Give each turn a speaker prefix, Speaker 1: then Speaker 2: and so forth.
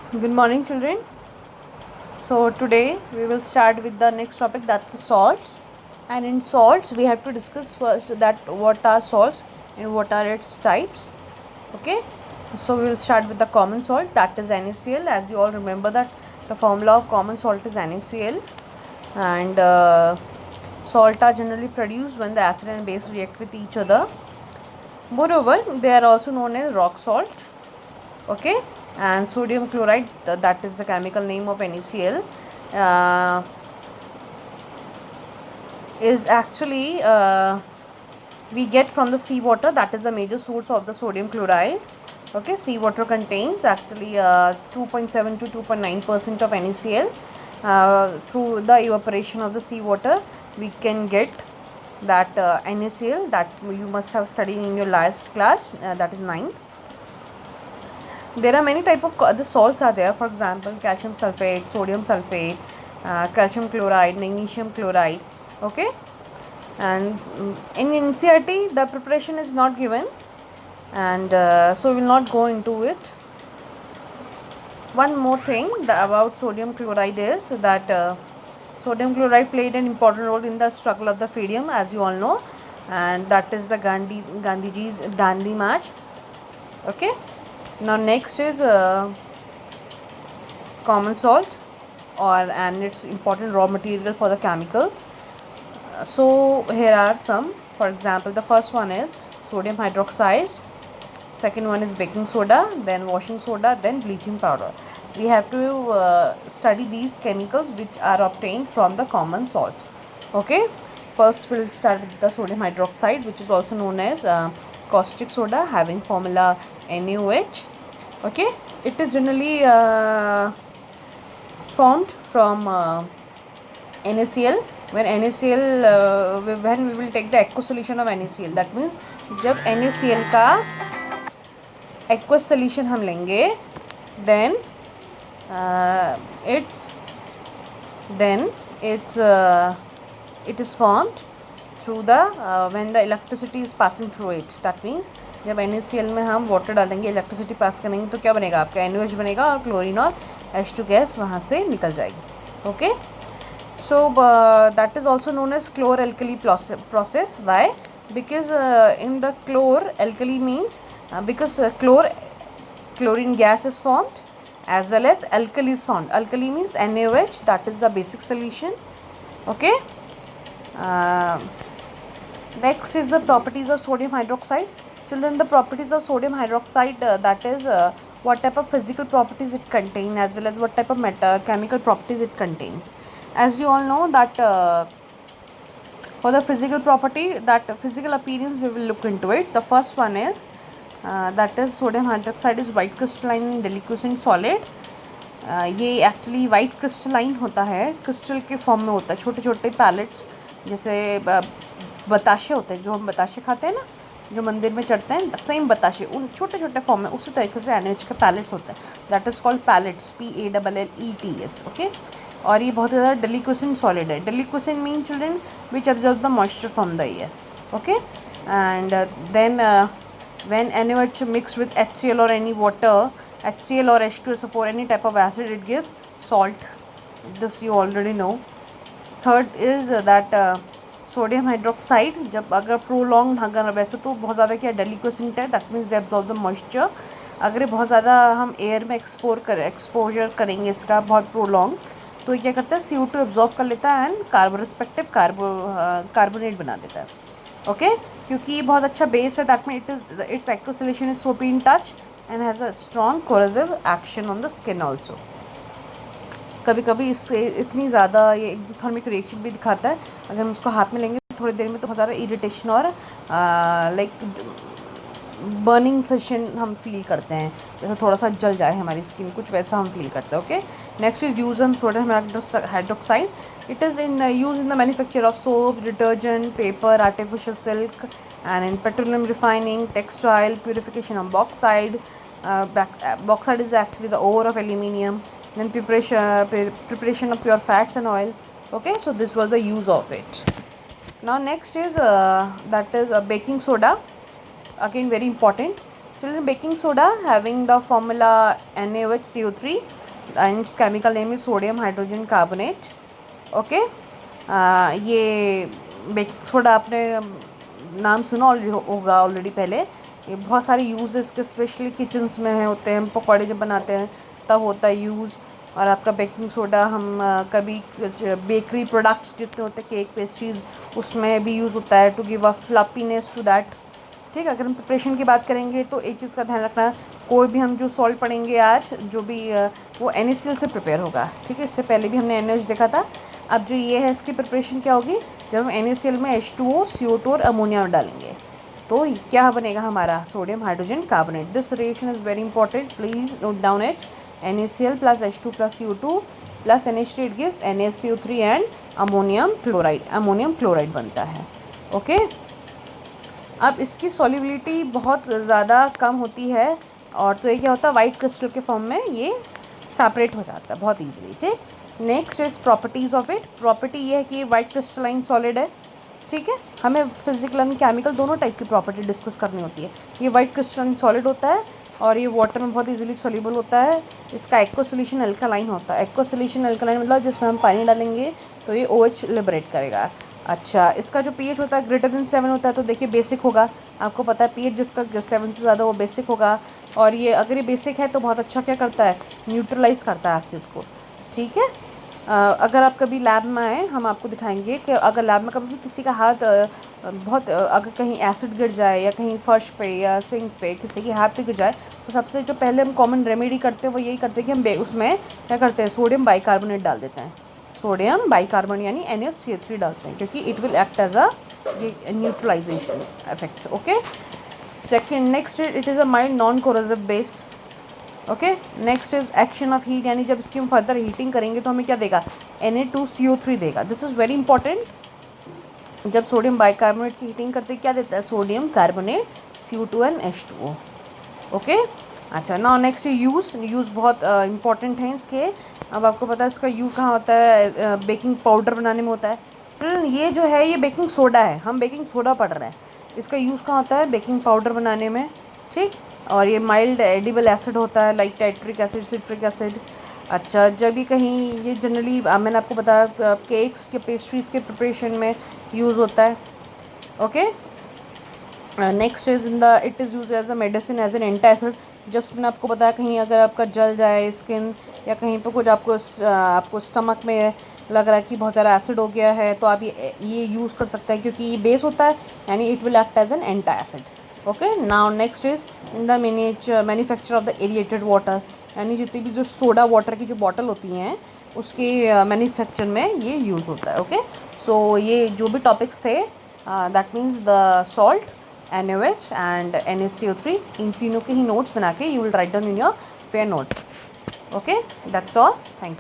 Speaker 1: Good morning, children. So today we will start with the next topic, that's the salts. And in salts we have to discuss first that what are salts and what are its types. Okay. So we will start with the common salt, that is NaCl. As you all remember that the formula of common salt is NaCl, and salt are generally produced when the acid and base react with each other. Moreover, they are also known as rock salt. Okay, and sodium chloride, that is the chemical name of NaCl, uh, is actually we get from the seawater. That is the major source of the sodium chloride. Okay, seawater contains actually 2.7 to 2.9% of NaCl. Through the evaporation of the seawater we can get that NaCl that you must have studied in your last class, that is 9th. There are many type of other salts are there. For example, calcium sulfate, sodium sulfate, calcium chloride, magnesium chloride. Okay, and in NCERT the preparation is not given, and so we will not go into it. One more thing about sodium chloride is that sodium chloride played an important role in the struggle of the freedom, as you all know, and that is the Gandhiji's Dandi March. Okay. Now next is common salt, and it's important raw material for the chemicals. So here are some. For example, the first one is sodium hydroxide, second one is baking soda, then washing soda, then bleaching powder. We have to study these chemicals which are obtained from the common salt. Okay, first we'll start with the sodium hydroxide, which is also known as caustic soda, having formula NaOH. Okay, it is generally formed from NaCl. When we will take the aqueous solution of NaCl, that means जब NaCl का aqueous solution हम लेंगे, then it is formed through the when the electricity is passing through it. That means जब NaCl में हम water डालेंगे, electricity pass करेंगे, तो क्या बनेगा? आपका NaOH बनेगा और क्लोरीन और H2 गैस वहाँ से निकल जाएगी. Okay, so that is also known as chlor-alkali process. Why? Because in the chlor-alkali means because chlorine gas is formed as well as alkali is formed. Alkali means NaOH, that is the basic solution. Okay. Next is the properties of sodium hydroxide. Children, the properties of sodium hydroxide, that is what type of physical properties it contains as well as what type of chemical properties it contains. As you all know that for the physical property, that physical appearance, we will look into it. The first one is that is sodium hydroxide is white crystalline deliquescent solid. ये actually white crystalline होता है, crystal के form में होता है. छोटे छोटे pallets, जैसे बताशे होते हैं, जो हम बताशे खाते हैं ना, जो मंदिर में चढ़ते हैं, सेम बताशे उन छोटे छोटे फॉर्म में उसी तरीके से NaOH के पैलेट्स होते हैं. That is called pallets, PALLETS. Okay, और ये बहुत ज़्यादा डेलिक्वेसेंट सॉलिड है. Deliquescent mean children which observe the moisture from the air. Okay, and then when NaOH mixed with HCl or any water, HCl or H2SO4 or any type of acid, it gives salt. This you already know. Third is that sodium hydroxide, जब अगर prolong, अगर वैसे तो बहुत ज़्यादा क्या deliquescent है, that means they absorb the moisture. अगर बहुत ज़्यादा हम एयर में एक्सपोजर करेंगे इसका बहुत प्रोलॉन्ग, तो ये क्या करता है, CO2 एब्जॉर्ब कर लेता है एंड रिस्पेक्टिव कार्बोनेट बना देता है. ओके, क्योंकि ये बहुत अच्छा बेस है, that mean its aqueous solution is soapy in touch and has a strong corrosive action on the skin also. कभी कभी इससे इतनी ज़्यादा ये एक्सोथर्मिक रिएक्शन भी दिखाता है. अगर हम उसको हाथ में लेंगे थोड़ी देर में तो बहुत ज़्यादा इरिटेशन और लाइक बर्निंग सेशन हम फील करते हैं, जैसे थोड़ा सा जल जाए हमारी स्किन, कुछ वैसा हम फील करते हैं. Okay, next is use of sodium hydroxide. It is used in the manufacture of soap, detergent, paper, artificial silk, and in petroleum refining, textile, purification of bauxite. Bauxite is actually the ore of aluminium. Then preparation of pure fats and oil. Okay, so this was the use of it. Now next is that is baking soda. Again very important. Children, baking soda having the formula NaOH CO3 and its chemical name is sodium hydrogen carbonate. Okay ये baking soda आपने नाम सुना होगा already पहले। ये बहुत सारे use इसके स्पेशली किचन्स में होते हैं, हम पकौड़े जब बनाते हैं तब होता है यूज़। और आपका बेकिंग सोडा हम कभी बेकरी प्रोडक्ट्स जितने होते हैं, केक पेस्ट्रीज, उसमें भी यूज़ होता है to give a fluffiness to that. ठीक है, अगर हम प्रिपरेशन की बात करेंगे तो एक चीज़ का ध्यान रखना, कोई भी हम जो सॉल्ट पढ़ेंगे आज जो भी वो NaCl से प्रिपेयर होगा। ठीक है, इससे पहले भी हमने NaOH देखा था। अब जो ये है इसकी प्रिपरेशन क्या होगी, जब हम NaCl में H2O, CO2 और अमोनिया डालेंगे तो क्या बनेगा हमारा sodium hydrogen carbonate. This reaction is very important, please note down it. NaCl plus H2 plus CO2 plus NH3 it gives NaCO3 and ammonium chloride बनता है। ओके, अब इसकी सॉल्युबिलिटी बहुत ज़्यादा कम होती है और तो ये क्या होता है, वाइट क्रिस्टल के फॉर्म में ये सेपरेट हो जाता है बहुत ईजीली। ठीक, next is properties of it. Property ये है कि ये वाइट क्रिस्टलाइन सॉलिड है। ठीक है, हमें फिजिकल एंड केमिकल दोनों टाइप की प्रॉपर्टी डिस्कस करनी होती है। ये वाइट क्रिस्टलाइन सॉलिड होता है और ये वाटर में बहुत इजीली सॉल्युबल होता है। इसका एक्वा सोल्यूशन अल्कलाइन होता है। एक्वा सोल्यूशन अल्कलाइन मतलब जिसमें हम पानी डालेंगे तो ये OH लिबरेट करेगा। अच्छा, इसका जो pH होता है ग्रेटर देन 7 होता है तो देखिए बेसिक होगा। आपको पता है pH जिसका 7 से ज़्यादा वो बेसिक होगा। और ये अगर ये बेसिक है तो बहुत अच्छा क्या करता है, न्यूट्रलाइज करता है एसिड को। ठीक है, अगर आप कभी लैब में आए हम आपको दिखाएंगे कि अगर लैब में कभी भी किसी का हाथ अगर कहीं एसिड गिर जाए या कहीं फर्श पे या सिंक पे किसी के हाथ पे गिर जाए तो सबसे जो पहले हम कॉमन रेमेडी करते हैं वो यही करते हैं कि हम उसमें क्या करते हैं, सोडियम बाइकार्बोनेट डाल देते हैं। सोडियम बाइकार्बोनेट यानी NaCl3 डालते हैं क्योंकि it will act as a neutralization effect. Okay, second next it is a mild non corrosive base. Okay, next is action of heat, यानी जब इसकी हम फर्दर हीटिंग करेंगे तो हमें क्या देगा, Na2CO3 देगा। This is very important. जब सोडियम बाइकार्बोनेट की हीटिंग करते क्या देता है, sodium carbonate, CO2 and H2O। Okay, अच्छा, नाउ नेक्स्ट यूज़ बहुत इंपॉर्टेंट है इसके। अब आपको पता है इसका यूज़ कहाँ होता है, बेकिंग पाउडर बनाने में होता है। फिर ये जो है ये बेकिंग सोडा है, हम बेकिंग सोडा पढ़ रहे हैं, इसका यूज़ कहाँ होता है, बेकिंग पाउडर बनाने में। ठीक, और ये माइल्ड एडिबल एसिड होता है लाइक टाइट्रिक एसिड, सिट्रिक एसिड। अच्छा, जब भी कहीं ये जनरली मैंने आपको बताया केक्स के पेस्ट्रीज़ के प्रिपरेशन में यूज़ होता है। Okay, next is in the it is use as a medicine as an antacid. Just मैंने आपको बताया कहीं अगर आपका जल जाए स्किन या कहीं पर कुछ आपको स्टमक में लग रहा है कि बहुत ज़्यादा एसिड हो गया है तो आप ये यूज़ कर सकते हैं क्योंकि ये बेस होता है यानी it will act as an antacid. Okay, now next is in the manufacture of the aerated water, यानी जितनी भी जो सोडा वाटर की जो बॉटल होती हैं उसके मैन्युफैक्चर में ये यूज़ होता है। ओके, सो ये जो भी टॉपिक्स थे that means the salt, NaOH and NaCO3, इन तीनों के ही नोट्स बना के you will write down in your fair note. Okay, that's all, thank you.